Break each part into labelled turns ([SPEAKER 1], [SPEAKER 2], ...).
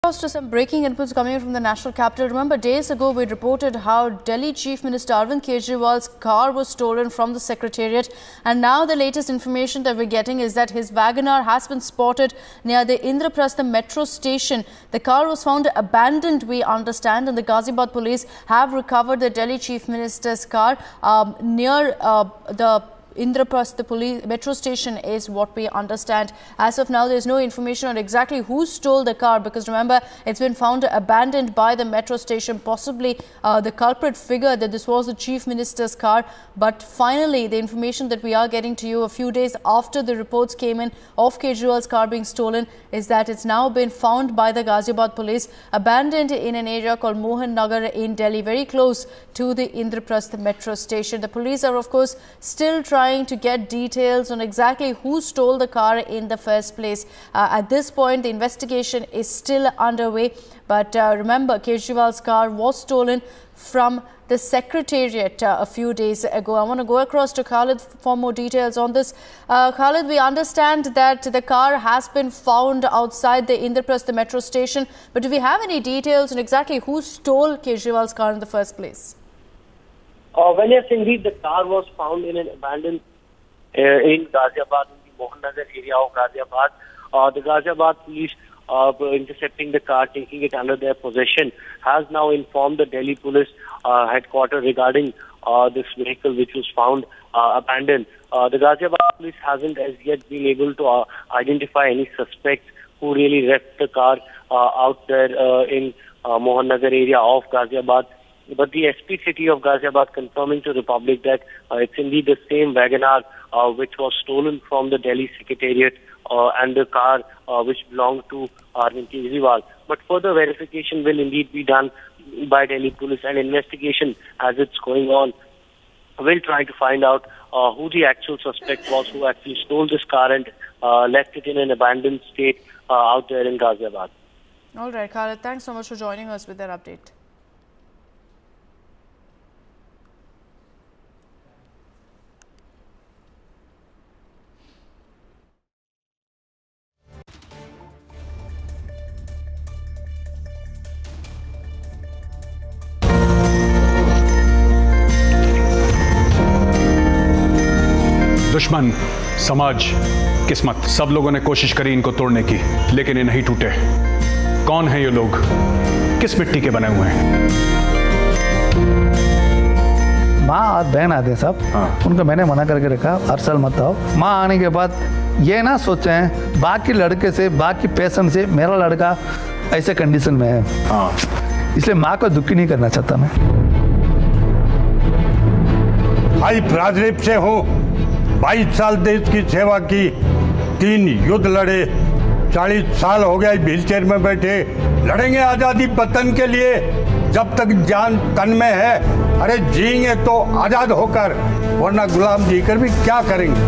[SPEAKER 1] To some breaking inputs coming in from the national capital. Remember, days ago we reported how Delhi Chief Minister Arvind Kejriwal's car was stolen from the Secretariat, and now the latest information that we're getting is that his Wagoner has been spotted near the Indraprastha metro station. The car was found abandoned, we understand, and the Ghaziabad police have recovered the Delhi Chief Minister's car near the Indraprastha police metro station is what we understand. As of now, there is no information on exactly who stole the car, because remember, it's been found abandoned by the metro station. Possibly the culprit figured that this was the Chief Minister's car. But finally, the information that we are getting to you a few days after the reports came in of Kejriwal's car being stolen is that it's now been found by the Ghaziabad police abandoned in an area called Mohan Nagar in Delhi, very close to the Indraprastha metro station. The police are, of course, still trying to get details on exactly who stole the car in the first place. At this point, the investigation is still underway. But remember, Kejriwal's car was stolen from the Secretariat a few days ago. I want to go across to Khalid for more details on this. Khalid, we understand that the car has been found outside the Indraprastha metro station. But do we have any details on exactly who stole Kejriwal's car in the first place?
[SPEAKER 2] Well, yes, indeed, the car was found in an abandoned in Ghaziabad, in the Mohan Nagar area of Ghaziabad. The Ghaziabad police, intercepting the car, taking it under their possession, has now informed the Delhi police headquarters regarding this vehicle which was found abandoned. The Ghaziabad police hasn't as yet been able to identify any suspects who really left the car out there in Mohan Nagar area of Ghaziabad. But the SP city of Ghaziabad confirming to the public that it's indeed the same Wagoner which was stolen from the Delhi Secretariat and the car which belonged to Arvind Kejriwal. But further verification will indeed be done by Delhi police, and investigation as it's going on will try to find out who the actual suspect was who actually stole this car and left it in an abandoned state out there in Ghaziabad.
[SPEAKER 1] All right, Khalid, thanks so much for joining us with that update.
[SPEAKER 3] दुश्मन, समाज, किस्मत, सब लोगों ने कोशिश करी इनको तोड़ने की, लेकिन ये नहीं टूटे। कौन हैं ये लोग? किस मिट्टी के बने हुए हैं?
[SPEAKER 4] माँ और बहन आते हैं सब। उनको मैंने मना करके रखा, हर साल मत आओ। माँ आने के बाद ये ना सोचें बाकी लड़के से, बाकी पेशेंट से मेरा लड़का ऐसे कंडीशन में है। इसलिए माँ को दुखी नहीं करना चाहता मैं।
[SPEAKER 5] भाई प्राजदीप से हूँ। 22 साल देश की सेवा की, 3 युद्ध लड़े, 40 साल हो गया व्हीलचेयर में बैठे। लड़ेंगे आज़ादी वतन के लिए जब तक जान तन में है। अरे जिएंगे तो आज़ाद होकर, वरना गुलाम जीकर भी क्या करेंगे।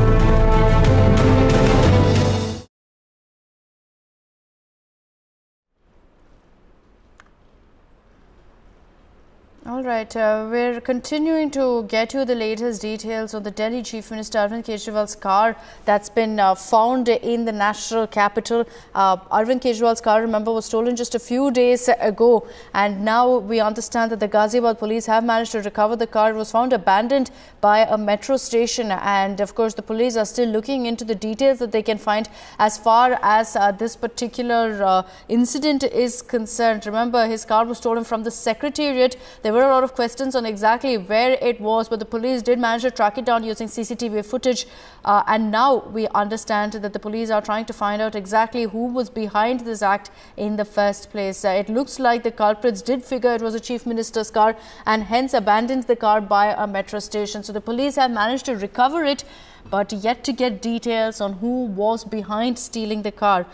[SPEAKER 1] All right, we're continuing to get you the latest details on the Delhi Chief Minister Arvind Kejriwal's car that's been found in the national capital. Arvind Kejriwal's car, remember, was stolen just a few days ago, and now we understand that the Ghaziabad police have managed to recover the car. It was found abandoned by a metro station, and of course the police are still looking into the details that they can find as far as this particular incident is concerned. Remember, his car was stolen from the Secretariat. There were a lot of questions on exactly where it was, but the police did manage to track it down using CCTV footage. And now we understand that the police are trying to find out exactly who was behind this act in the first place. It looks like the culprits did figure it was a Chief Minister's car and hence abandoned the car by a metro station. So the police have managed to recover it, but yet to get details on who was behind stealing the car.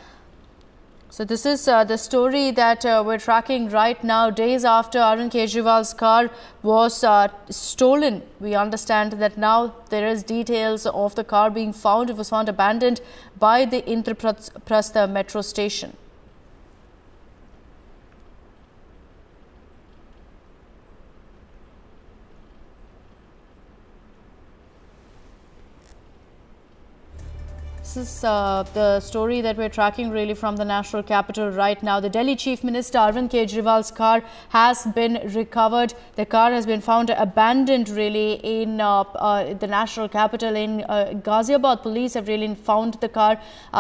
[SPEAKER 1] So this is the story that we're tracking right now, days after Arvind Kejriwal's car was stolen. We understand that now there is details of the car being found. It was found abandoned by the Indraprastha metro station. This is the story that we're tracking really from the national capital right now. The Delhi Chief Minister Arvind Kejriwal's car has been recovered. The car has been found abandoned really in the national capital in Ghaziabad. Police have really found the car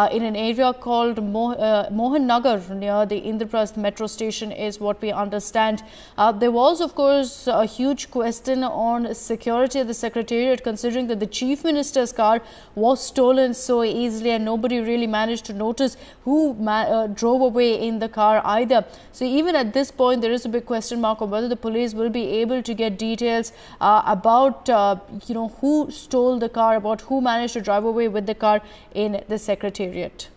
[SPEAKER 1] in an area called Mohan Nagar near the Indraprasth metro station is what we understand. There was of course a huge question on security at the Secretariat, considering that the Chief Minister's car was stolen so easily and nobody really managed to notice who drove away in the car either. So even at this point there is a big question mark on whether the police will be able to get details about who stole the car, about who managed to drive away with the car in the Secretariat.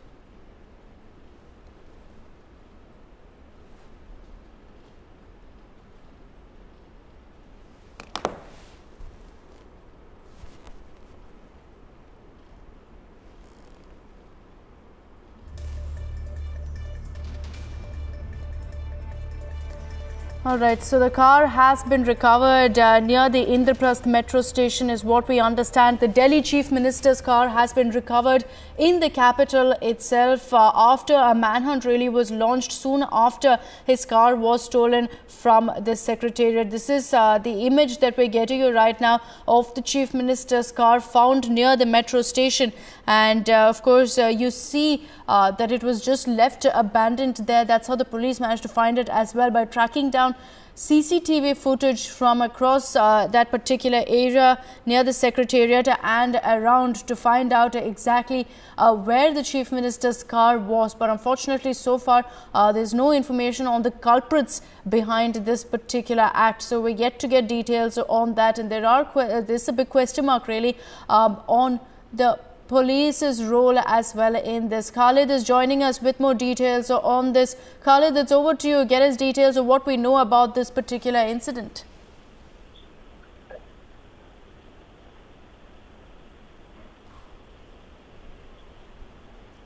[SPEAKER 1] All right, so the car has been recovered near the Indraprasth metro station is what we understand. The Delhi Chief Minister's car has been recovered in the capital itself after a manhunt really was launched soon after his car was stolen from the Secretariat. This is the image that we're getting you right now of the Chief Minister's car found near the metro station. And of course, you see that it was just left abandoned there. That's how the police managed to find it as well, by tracking down CCTV footage from across that particular area near the Secretariat and around to find out exactly where the Chief Minister's car was. But unfortunately, so far, there's no information on the culprits behind this particular act. So we're yet to get details on that. And there's a big question mark really on the police's role as well in this. Khalid is joining us with more details on this. Khalid, it's over to you. Get us details of what we know about this particular incident.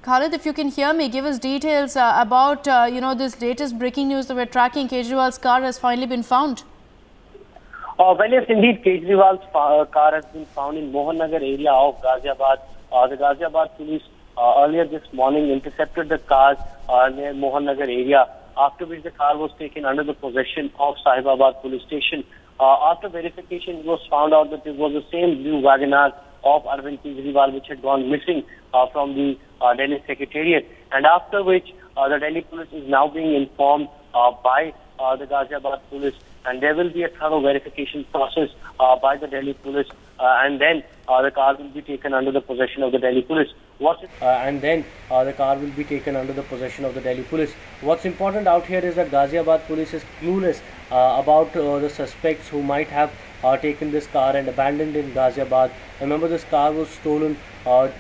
[SPEAKER 1] Khalid, if you can hear me, give us details about this latest breaking news that we're tracking. Kejriwal's car has finally been found.
[SPEAKER 2] Well, yes, indeed, Kejriwal's car has been found in Mohan Nagar area of Ghaziabad. The Ghaziabad police earlier this morning intercepted the car near Mohan Nagar area, after which the car was taken under the possession of Sahibabad police station. After verification, it was found out that it was the same blue Wagoner of Arvind Kejriwal which had gone missing from the Delhi Secretariat, and after which the Delhi police is now being informed by the Ghaziabad police, and there will be a thorough verification process by the Delhi police, and then the car will be taken under the possession of the Delhi police. What's important out here is that Ghaziabad police is clueless about the suspects who might have taken this car and abandoned in Ghaziabad. Remember, this car was stolen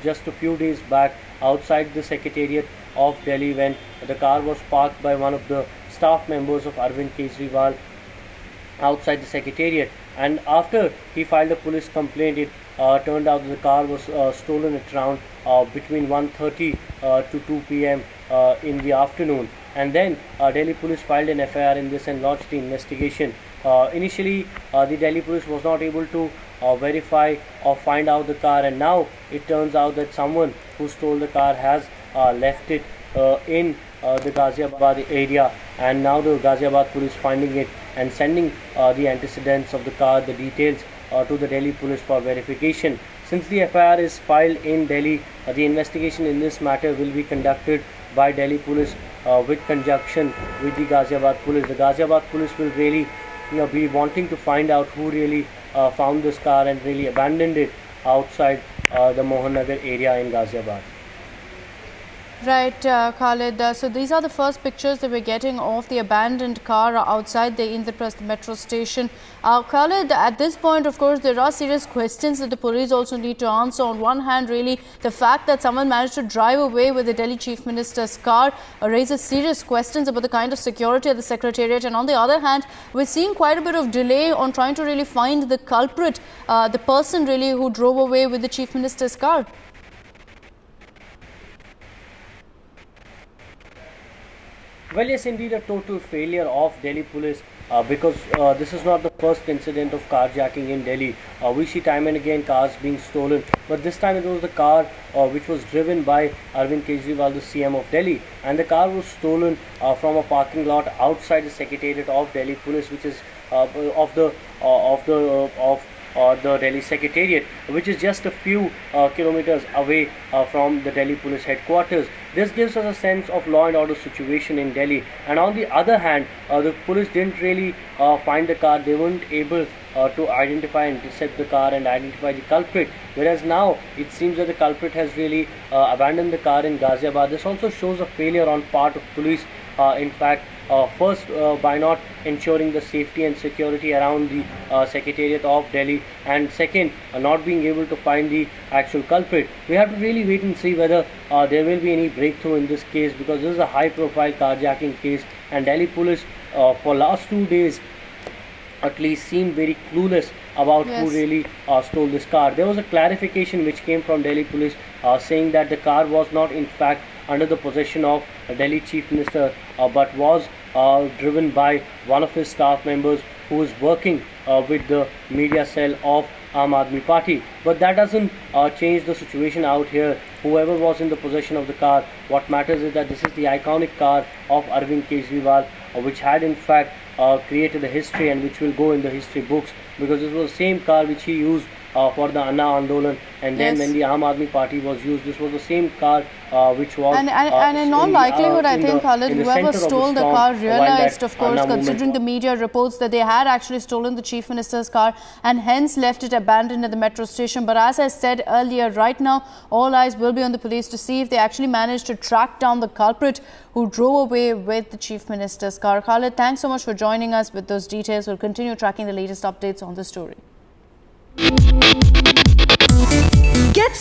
[SPEAKER 2] just a few days back outside the Secretariat of Delhi, when the car was parked by one of the staff members of Arvind Kejriwal outside the Secretariat, and after he filed a police complaint, it turned out that the car was stolen at around between 1:30 to 2 p.m. In the afternoon, and then Delhi police filed an FIR in this and launched the investigation. Initially, the Delhi police was not able to verify or find out the car, and now it turns out that someone who stole the car has left it in the Ghaziabad area, and now the Ghaziabad police finding it and sending the antecedents of the car, the details to the Delhi police for verification. Since the FIR is filed in Delhi, the investigation in this matter will be conducted by Delhi police with conjunction with the Ghaziabad police. The Ghaziabad police will really be wanting to find out who really found this car and really abandoned it outside the Mohan Nagar area in Ghaziabad.
[SPEAKER 1] Right, Khalid. So these are the first pictures that we're getting of the abandoned car outside the Indraprasth metro station. Khalid, at this point, of course, there are serious questions that the police also need to answer. On one hand, really, the fact that someone managed to drive away with the Delhi Chief Minister's car raises serious questions about the kind of security at the Secretariat. And on the other hand, we're seeing quite a bit of delay on trying to really find the culprit, the person really who drove away with the Chief Minister's car.
[SPEAKER 6] Well, yes, indeed, a total failure of Delhi police because this is not the first incident of carjacking in Delhi. We see time and again cars being stolen, but this time it was the car which was driven by Arvind Kejriwal, the CM of Delhi, and the car was stolen from a parking lot outside the Secretariat of Delhi Police, which is of the Delhi Secretariat, which is just a few kilometers away from the Delhi Police headquarters. This gives us a sense of law and order situation in Delhi. And on the other hand, the police didn't really find the car. They weren't able to identify and intercept the car and identify the culprit. Whereas now it seems that the culprit has really abandoned the car in Ghaziabad. This also shows a failure on part of police. In fact, first by not ensuring the safety and security around the Secretariat of Delhi, and second not being able to find the actual culprit. We have to really wait and see whether there will be any breakthrough in this case, because this is a high profile carjacking case, and Delhi police for last 2 days at least seemed very clueless about who really stole this car. There was a clarification which came from Delhi police saying that the car was not in fact under the possession of Delhi Chief Minister but was driven by one of his staff members who is working with the media cell of Aadmi party. But that doesn't change the situation out here. Whoever was in the possession of the car, what matters is that this is the iconic car of Arvind Kejriwal, which had in fact created a history and which will go in the history books, because this was the same car which he used for the Anna Andolan, and then when the Aadmi party was used, this was the same car which was
[SPEAKER 1] and in all likelihood, I think, Khalid, whoever stole the car realized, of course, considering the media reports, that they had actually stolen the Chief Minister's car and hence left it abandoned at the metro station. But as I said earlier, right now all eyes will be on the police to see if they actually managed to track down the culprit who drove away with the Chief Minister's car. Khalid, thanks so much for joining us with those details. We'll continue tracking the latest updates on the story.
[SPEAKER 7] Get